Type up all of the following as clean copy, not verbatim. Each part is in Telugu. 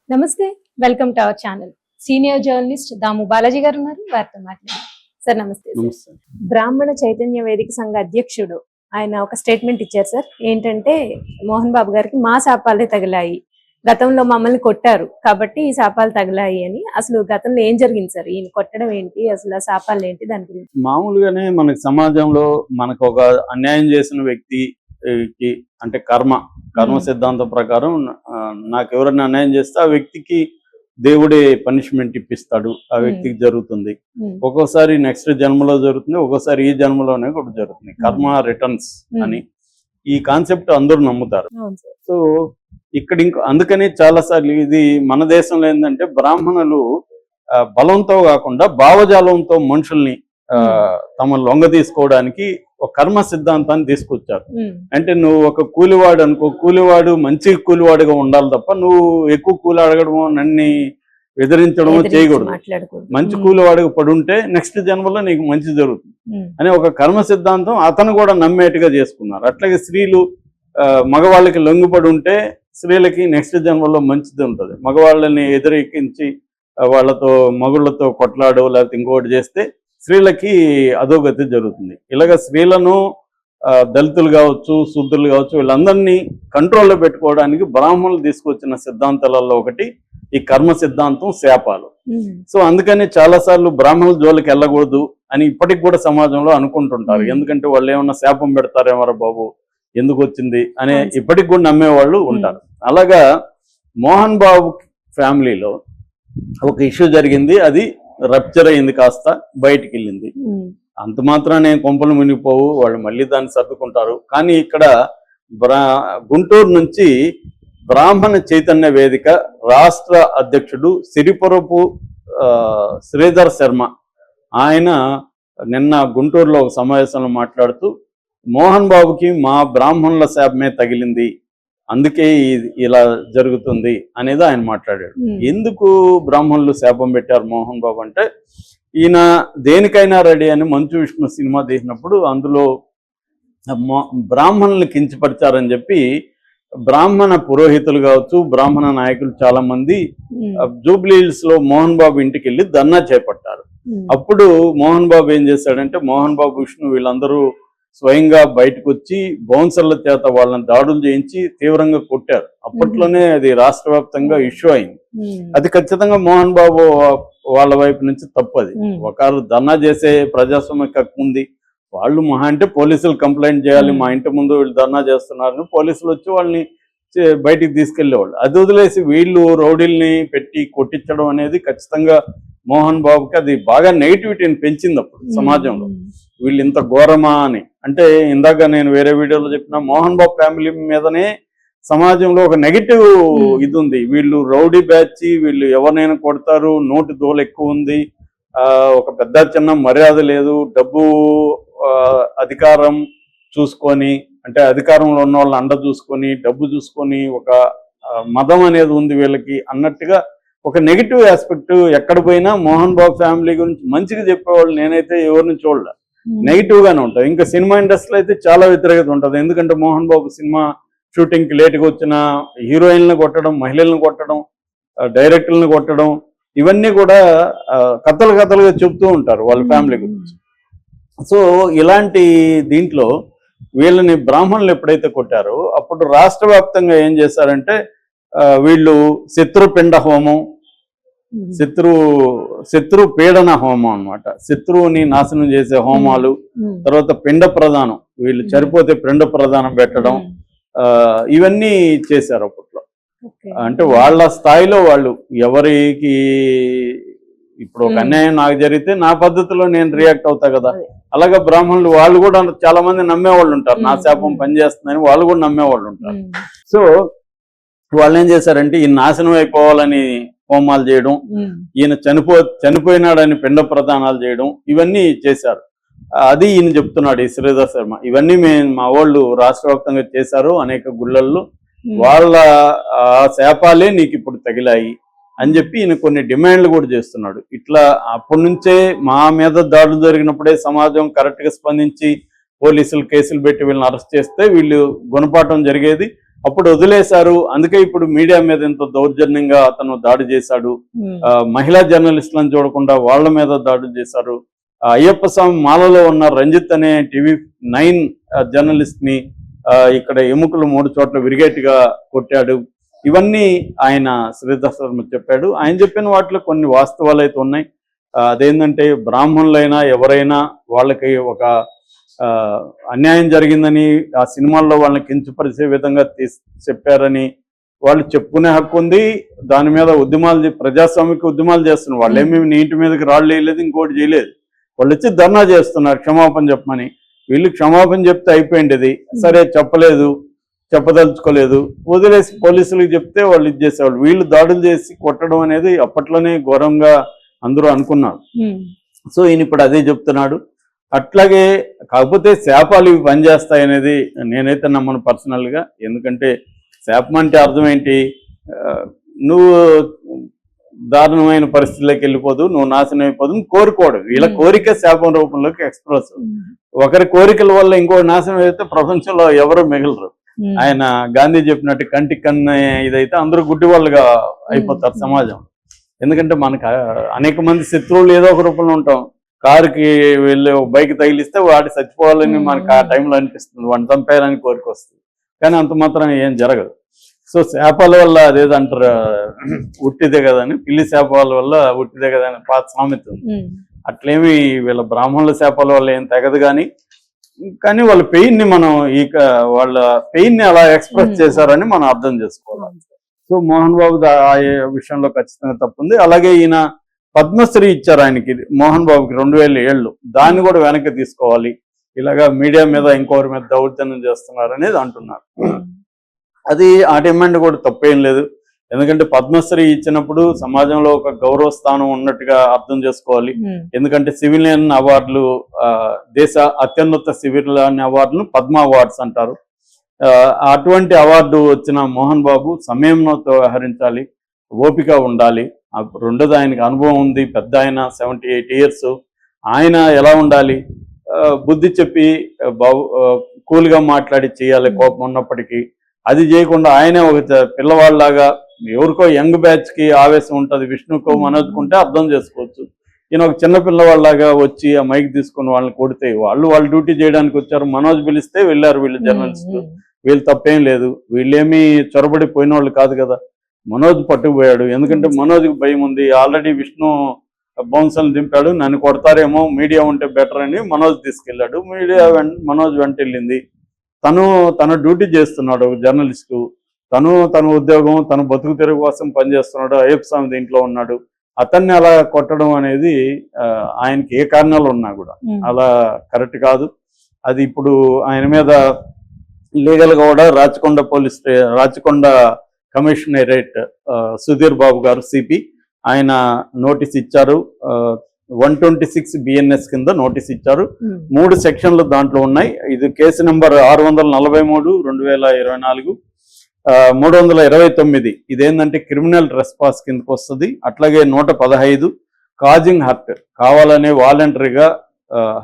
నమస్తే, welcome to our channel. Senior journalist Damu Balaji గారు ఉన్నారు, వారితో మాట్లాడారు. సార్ నమస్తే. బ్రాహ్మణ చైతన్య వేదిక సంఘ అధ్యక్షుడు ఆయన ఒక స్టేట్మెంట్ ఇచ్చారు సార్. ఏంటంటే మోహన్ బాబు గారికి మా శాపాలే తగిలాయి, గతంలో మమ్మల్ని కొట్టారు కాబట్టి ఈ శాపాలు తగిలాయి అని. అసలు గతంలో ఏం జరిగింది సార్? ఈయన కొట్టడం ఏంటి, అసలు ఆ శాపాలు ఏంటి, దాని గురించి? మామూలుగానే మనకి సమాజంలో మనకు ఒక అన్యాయం చేసిన వ్యక్తికి అంటే కర్మ సిద్ధాంతం ప్రకారం నాకు ఎవరైనా అన్యాయం చేస్తే ఆ వ్యక్తికి దేవుడే పనిష్మెంట్ ఇప్పిస్తాడు, ఆ వ్యక్తికి జరుగుతుంది. ఒక్కోసారి నెక్స్ట్ జన్మలో జరుగుతుంది, ఒక్కోసారి ఈ జన్మలోనే కూడా జరుగుతుంది. కర్మ రిటర్న్స్ అని ఈ కాన్సెప్ట్ అందరూ నమ్ముతారు. సో ఇక్కడ అందుకని చాలా సార్లు ఇది మన దేశంలో ఏంటంటే బ్రాహ్మణులు బలంతో కాకుండా భావజాలంతో మనుషుల్ని తమ లొంగ తీసుకోవడానికి ఒక కర్మ సిద్ధాంతాన్ని తీసుకొచ్చారు. అంటే నువ్వు ఒక కూలివాడు అనుకో, కూలివాడు మంచి కూలివాడుగా ఉండాలి తప్ప నువ్వు ఎక్కువ కూలి అడగడమో నన్ను ఎదిరించడమో చేయకూడదు. మంచి కూలివాడుగా పడుంటే నెక్స్ట్ జన్మలో నీకు మంచి జరుగుతుంది అని ఒక కర్మ సిద్ధాంతం అతను కూడా నమ్మేట్టుగా చేసుకున్నారు. అట్లాగే స్త్రీలు మగవాళ్ళకి లొంగిపడి ఉంటే స్త్రీలకి నెక్స్ట్ జన్మలో మంచిది ఉంటుంది. మగవాళ్ళని ఎదురెక్కించి వాళ్ళతో మగుళ్ళతో కొట్లాడో లేకపోతే ఇంకోటి చేస్తే స్త్రీలకి అధోగతి జరుగుతుంది. ఇలాగ స్త్రీలను దళితులు కావచ్చు, శూద్రులు కావచ్చు, వీళ్ళందరినీ కంట్రోల్లో పెట్టుకోవడానికి బ్రాహ్మణులు తీసుకొచ్చిన సిద్ధాంతాలలో ఒకటి ఈ కర్మ సిద్ధాంతం, శాపాలు. సో అందుకని చాలా సార్లు బ్రాహ్మణుల జోలికి వెళ్ళకూడదు అని ఇప్పటికి కూడా సమాజంలో అనుకుంటుంటారు. ఎందుకంటే వాళ్ళు ఏమన్నా శాపం పెడతారేమరా బాబు, ఎందుకు వచ్చింది అనే ఇప్పటికి కూడా నమ్మేవాళ్ళు ఉంటారు. అలాగా మోహన్ బాబు ఫ్యామిలీలో ఒక ఇష్యూ జరిగింది, అది రప్చర్ అయింది, కాస్త బయటికి వెళ్ళింది. అంత మాత్రానే కొంపలు మునిగిపోవు, వాళ్ళు మళ్ళీ దాన్ని సర్దుకుంటారు. కానీ ఇక్కడ గుంటూరు నుంచి బ్రాహ్మణ చైతన్య వేదిక రాష్ట్ర అధ్యక్షుడు సిరిపురపు శ్రీధర్ శర్మ ఆయన నిన్న గుంటూరులో ఒక సమావేశంలో మాట్లాడుతూ మోహన్ బాబుకి మా బ్రాహ్మణుల శాపమే తగిలింది, అందుకే ఇలా జరుగుతుంది అనేది ఆయన మాట్లాడాడు. ఎందుకు బ్రాహ్మణులు శాపం పెట్టారు మోహన్ బాబు అంటే, ఈయన దేనికైనా రెడీ అని మంచు విష్ణు సినిమా తీసినప్పుడు అందులో బ్రాహ్మణులు కించపరిచారని చెప్పి బ్రాహ్మణ పురోహితులు కావచ్చు, బ్రాహ్మణ నాయకులు చాలా మంది జూబ్లీహిల్స్ లో మోహన్ బాబు ఇంటికి వెళ్ళి ధర్నా చేపట్టారు. అప్పుడు మోహన్ బాబు ఏం చేశాడంటే, మోహన్ బాబు విష్ణు వీళ్ళందరూ స్వయంగా బయటకు వచ్చి బౌన్సర్ల చేత వాళ్ళని దాడులు చేయించి తీవ్రంగా కొట్టారు. అప్పట్లోనే అది రాష్ట్ర వ్యాప్తంగా ఇష్యూ అయింది. అది ఖచ్చితంగా మోహన్ బాబు వాళ్ళ వైపు నుంచి తప్పది. ఒకరు ధర్నా చేసే ప్రజాస్వామ్య హక్కు ఉంది, వాళ్ళు మహా అంటే పోలీసులు కంప్లైంట్ చేయాలి, మా ఇంటి ముందు వీళ్ళు ధర్నా చేస్తున్నారని పోలీసులు వచ్చి వాళ్ళని బయటికి తీసుకెళ్లేవాళ్ళు. అది వదిలేసి వీళ్ళు రౌడీల్ని పెట్టి కొట్టించడం అనేది ఖచ్చితంగా మోహన్ బాబుకి అది బాగా నెగిటివిటీని పెంచింది అప్పుడు సమాజంలో. వీళ్ళు ఇంత ఘోరమా అని. అంటే ఇందాక నేను వేరే వీడియోలో చెప్పిన మోహన్ బాబు ఫ్యామిలీ మీదనే సమాజంలో ఒక నెగిటివ్ ఇది ఉంది. వీళ్ళు రౌడీ బ్యాచ్, వీళ్ళు ఎవరినైనా కొడతారు, నోటి దోలు ఎక్కువ ఉంది, ఒక పెద్ద చిన్న మర్యాద లేదు, డబ్బు అధికారం చూసుకొని అంటే అధికారంలో ఉన్న వాళ్ళని అండ చూసుకొని డబ్బు చూసుకొని ఒక మదం అనేది ఉంది వీళ్ళకి అన్నట్టుగా ఒక నెగిటివ్ ఆస్పెక్ట్ ఎక్కడ పోయినా మోహన్ బాబు ఫ్యామిలీ గురించి మంచిగా చెప్పేవాళ్ళు నేనైతే ఎవరిని చూడలే, నెగిటివ్ గానే ఉంటుంది. ఇంకా సినిమా ఇండస్ట్రీలో అయితే చాలా వ్యతిరేకత ఉంటుంది. ఎందుకంటే మోహన్ బాబు సినిమా షూటింగ్ కి లేట్గా వచ్చిన హీరోయిన్లను కొట్టడం, మహిళలను కొట్టడం, డైరెక్టర్లను కొట్టడం, ఇవన్నీ కూడా కథలుగా చెప్తూ ఉంటారు వాళ్ళ ఫ్యామిలీ గురించి. సో ఇలాంటి దీంట్లో వీళ్ళని బ్రాహ్మణులు ఎప్పుడైతే కొట్టారో అప్పుడు రాష్ట్ర వ్యాప్తంగా ఏం చేశారంటే వీళ్ళు శత్రుపిండ హోమం, శత్రు పీడన హోమం అన్నమాట, శత్రువుని నాశనం చేసే హోమాలు, తర్వాత పిండ ప్రదానం, వీళ్ళు చనిపోతే పిండ ప్రదానం పెట్టడం, ఇవన్నీ చేశారు అప్పట్లో. అంటే వాళ్ళ స్థాయిలో వాళ్ళు ఎవరికి ఇప్పుడు ఒక అన్యాయం నాకు జరిగితే నా పద్ధతిలో నేను రియాక్ట్ అవుతా కదా, అలాగే బ్రాహ్మణులు వాళ్ళు కూడా చాలా మంది నమ్మేవాళ్ళు ఉంటారు, నా శాపం పనిచేస్తుందని వాళ్ళు కూడా నమ్మేవాళ్ళు ఉంటారు. సో వాళ్ళు ఏం చేశారంటే ఈయన నాశనం అయిపోవాలని హోమాలు చేయడం, ఈయన చనిపోయినాడని పిండ ప్రదానాలు చేయడం, ఇవన్నీ చేశారు. అది ఈయన చెప్తున్నాడు ఈ శ్రీధర్ శర్మ. ఇవన్నీ మా వాళ్ళు రాష్ట్ర వ్యాప్తంగా చేశారు అనేక గుళ్ళల్లో, వాళ్ళ శాపాలే నీకు ఇప్పుడు తగిలాయి అని చెప్పి ఈయన కొన్ని డిమాండ్లు కూడా చేస్తున్నాడు. ఇట్లా అప్పటి నుంచే మా మీద దాడులు జరిగినప్పుడే సమాజం కరెక్ట్గా స్పందించి పోలీసులు కేసులు పెట్టి వీళ్ళని అరెస్ట్ చేస్తే వీళ్ళు గుణపాఠం జరిగేది. అప్పుడు వదిలేశారు. అందుకే ఇప్పుడు మీడియా మీద ఎంతో దౌర్జన్యంగా అతను దాడి చేశాడు. మహిళా జర్నలిస్టులను చూడకుండా వాళ్ళ మీద దాడులు చేశారు. అయ్యప్ప స్వామి మాలలో ఉన్న రంజిత్ అనే TV9 జర్నలిస్ట్ ని ఇక్కడ ఎముకలు 3 చోట్ల విరిగేట్టుగా కొట్టాడు. ఇవన్నీ ఆయన శ్రీధర్ శర్మ చెప్పాడు. ఆయన చెప్పిన వాటిలో కొన్ని వాస్తవాలు అయితే ఉన్నాయి. అదేంటంటే బ్రాహ్మణులైనా ఎవరైనా వాళ్ళకి ఒక అన్యాయం జరిగిందని ఆ సినిమాల్లో వాళ్ళని కించపరిచే విధంగా చెప్పారని వాళ్ళు చెప్పుకునే హక్కు ఉంది. దాని మీద ఉద్యమాలు, ప్రజాస్వామిక ఉద్యమాలు చేస్తున్నారు. వాళ్ళు ఏమేమి నీటి మీదకి రాళ్ళు వేయలేదు, ఇంకోటి చేయలేదు. వాళ్ళు వచ్చి ధర్నా చేస్తున్నారు క్షమాపణ చెప్పమని. వీళ్ళు క్షమాపణ చెప్తే అయిపోయింది. సరే చెప్పలేదు, చెప్పదలుచుకోలేదు, వదిలేసి పోలీసులకు చెప్తే వాళ్ళు ఇది చేసేవాళ్ళు. వీళ్ళు దాడులు చేసి కొట్టడం అనేది అప్పట్లోనే ఘోరంగా అందరూ అనుకున్నారు. సో ఈయన ఇప్పుడు అదే చెప్తున్నాడు. అట్లాగే కాకపోతే శాపాలు ఇవి పనిచేస్తాయి అనేది నేనైతే నమ్మను పర్సనల్గా. ఎందుకంటే శాపం అంటే అర్థం ఏంటి? నువ్వు దారుణమైన పరిస్థితుల్లోకి వెళ్ళిపోదు, నువ్వు నాశనం అయిపోదు, కోరుకోవడం. వీళ్ళ కోరిక శాపం రూపంలోకి ఎక్స్ప్రెస్. ఒకరి కోరికల వల్ల ఇంకో నాశనం అయితే ప్రపంచంలో ఎవరు మిగలరు. ఆయన గాంధీ చెప్పినట్టు కంటికి కన్ను ఇదైతే అందరూ గుడ్డి వాళ్ళుగా అయిపోతారు సమాజం. ఎందుకంటే మనకు అనేక మంది శత్రువులు ఏదో ఒక రూపంలో ఉంటాం. కారుకి వెళ్ళి బైక్ తగిలిస్తే వాడి చచ్చిపోవాలని మనకు ఆ టైంలో అనిపిస్తుంది, వాడిని చంపేయాలని కోరిక వస్తుంది. కానీ అంత మాత్రం ఏం జరగదు. సో శాపాల వల్ల అదేదంటారు, ఉట్టిదే కదని, పిల్లి శాపాల వల్ల ఉట్టిదే కదని పాత సామెత ఉంది. అట్లేమి వీళ్ళ బ్రాహ్మణుల శాపాల వల్ల ఏం తెగదు. కానీ వాళ్ళ పెయిన్ ని మనం వాళ్ళ పెయిన్ ని అలా ఎక్స్ప్రెస్ చేశారని మనం అర్థం చేసుకోవాలి. సో మోహన్ బాబు ఆ విషయంలో ఖచ్చితంగా తప్పుంది. అలాగే ఈయన పద్మశ్రీ ఇచ్చారు ఆయనకి, మోహన్ బాబుకి 2007. దాన్ని కూడా వెనక్కి తీసుకోవాలి. ఇలాగా మీడియా మీద ఇంకొకరి మీద దౌర్జన్యం చేస్తున్నారు అనేది అంటున్నారు. అది ఆ డిమాండ్ కూడా తప్పేం లేదు. ఎందుకంటే పద్మశ్రీ ఇచ్చినప్పుడు సమాజంలో ఒక గౌరవ స్థానం ఉన్నట్టుగా అర్థం చేసుకోవాలి. ఎందుకంటే సివిలియన్ అవార్డులు, దేశ అత్యున్నత సివిలియన్ అవార్డులను పద్మ అవార్డ్స్ అంటారు. అటువంటి అవార్డు వచ్చిన మోహన్ బాబు సమయంలో వ్యవహరించాలి, ఓపిక ఉండాలి. రెండోది ఆయనకి అనుభవం ఉంది, పెద్ద ఆయన 78 years. ఆయన ఎలా ఉండాలి? బుద్ధి చెప్పి కూల్గా మాట్లాడి చేయాలి కోపం ఉన్నప్పటికీ. అది చేయకుండా ఆయనే ఒక పిల్లవాళ్ళలాగా, ఎవరికో యంగ్ బ్యాచ్ కి ఆవేశం ఉంటుంది, విష్ణుకో మనోజ్కుంటే అర్థం చేసుకోవచ్చు. ఈయన ఒక చిన్న పిల్లవాళ్ళలాగా వచ్చి ఆ మైక్ తీసుకుని వాళ్ళని కొడితే, వాళ్ళ డ్యూటీ చేయడానికి వచ్చారు. మనోజ్ పిలిస్తే వెళ్ళారు వీళ్ళు జర్నలిస్టులు. వీళ్ళు తప్పేం లేదు, వీళ్ళేమీ చొరబడి పోయిన వాళ్ళు కాదు కదా. మనోజ్ పట్టుకుపోయాడు. ఎందుకంటే మనోజ్కి భయం ఉంది. ఆల్రెడీ విష్ణు బౌన్సర్లు దింపాడు, నన్ను కొడతారేమో, మీడియా ఉంటే బెటర్ అని మనోజ్ తీసుకెళ్ళాడు. మనోజ్ వెంట వెళ్ళింది. తన డ్యూటీ చేస్తున్నాడు ఒక జర్నలిస్టు. తన ఉద్యోగం, తన బతుకు తెరుగు కోసం పనిచేస్తున్నాడు. అయ్యప్ప స్వామి దీంట్లో ఉన్నాడు. అతన్ని అలా కొట్టడం అనేది ఆయనకి ఏ కారణాలు ఉన్నా కూడా అలా కరెక్ట్ కాదు. అది ఇప్పుడు ఆయన మీద లీగల్ గా కూడా రాచకొండ కమిషనరేట్ సుధీర్ బాబు గారు సిపి ఆయన నోటీస్ ఇచ్చారు. 126 BNS కింద నోటీస్ ఇచ్చారు. 3 సెక్షన్లు దాంట్లో ఉన్నాయి. ఇది కేసు నెంబర్ 643 2024, 329. ఇదేంటంటే క్రిమినల్ రెస్పాన్స్ కిందకు వస్తుంది. అట్లాగే 115 కాజింగ్ హర్ట్, కావాలనే వాలంటరీగా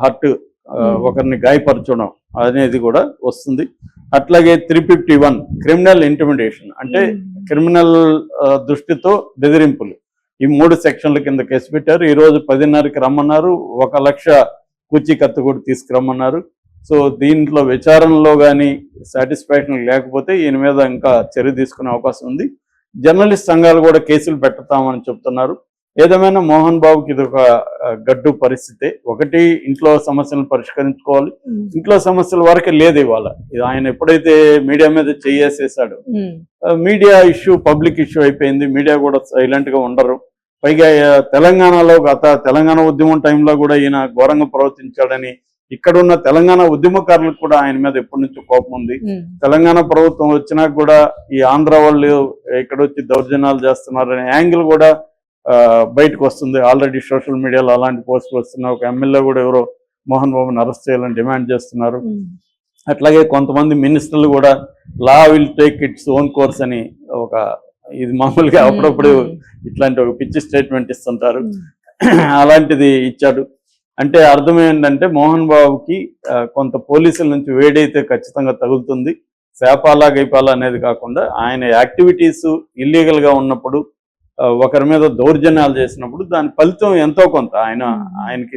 హర్ట్, ఒకరిని గాయపరచడం అనేది కూడా వస్తుంది. అట్లాగే 351 క్రిమినల్ ఇంటిమిడేషన్, అంటే క్రిమినల్ దృష్టితో బెదిరింపులు. ఈ 3 సెక్షన్ల కింద కేసు పెట్టారు. ఈరోజు 10:30కి రమ్మన్నారు. 1 లక్ష పూచీకత్తు కూడా తీసుకురమ్మన్నారు. సో దీంట్లో విచారణలో కానీ సాటిస్ఫాక్షన్ లేకపోతే ఈయన మీద ఇంకా చర్య తీసుకునే అవకాశం ఉంది. జర్నలిస్ట్ సంఘాలు కూడా కేసులు పెడతామని చెప్తున్నారు. ఏదేమైనా మోహన్ బాబుకి ఇది ఒక గడ్డు పరిస్థితి. ఒకటి, ఇంట్లో సమస్యలను పరిష్కరించుకోవాలి. ఇంట్లో సమస్యల వరకే లేదు ఇవాళ. ఆయన ఎప్పుడైతే మీడియా మీద చేసేసాడు, మీడియా ఇష్యూ పబ్లిక్ ఇష్యూ అయిపోయింది. మీడియా కూడా సైలెంట్ గా ఉండరు. పైగా తెలంగాణలో తెలంగాణ ఉద్యమం టైంలో కూడా ఈయన ఘోరంగా ప్రవర్తించాడని ఇక్కడున్న తెలంగాణ ఉద్యమకారులకు కూడా ఆయన మీద ఎప్పటి నుంచో కోపం ఉంది. తెలంగాణ ప్రభుత్వం వచ్చినాక కూడా ఈ ఆంధ్ర వాళ్ళు ఇక్కడ వచ్చి దౌర్జన్యాలు చేస్తున్నారనే యాంగిల్ కూడా బయటకు వస్తుంది. ఆల్రెడీ సోషల్ మీడియాలో అలాంటి పోస్టులు వస్తున్నాయి. ఒక ఎమ్మెల్యే కూడా ఎవరో మోహన్ బాబుని అరెస్ట్ చేయాలని డిమాండ్ చేస్తున్నారు. అట్లాగే కొంతమంది మినిస్టర్లు కూడా law will take its own course అని ఇది మామూలుగా అప్పుడప్పుడు ఇట్లాంటి ఒక పిచ్చి స్టేట్మెంట్ ఇస్తుంటారు. అలాంటిది ఇచ్చాడు. అంటే అర్థం ఏంటంటే మోహన్ బాబుకి కొంత పోలీసుల నుంచి వేడైతే ఖచ్చితంగా తగులుతుంది. శాపాలా గైపాలా అనేది కాకుండా ఆయన యాక్టివిటీస్ ఇల్లీగల్ గా ఉన్నప్పుడు ఒకరి మీద దౌర్జన్యాలు చేసినప్పుడు దాని ఫలితం ఎంతో కొంత ఆయనకి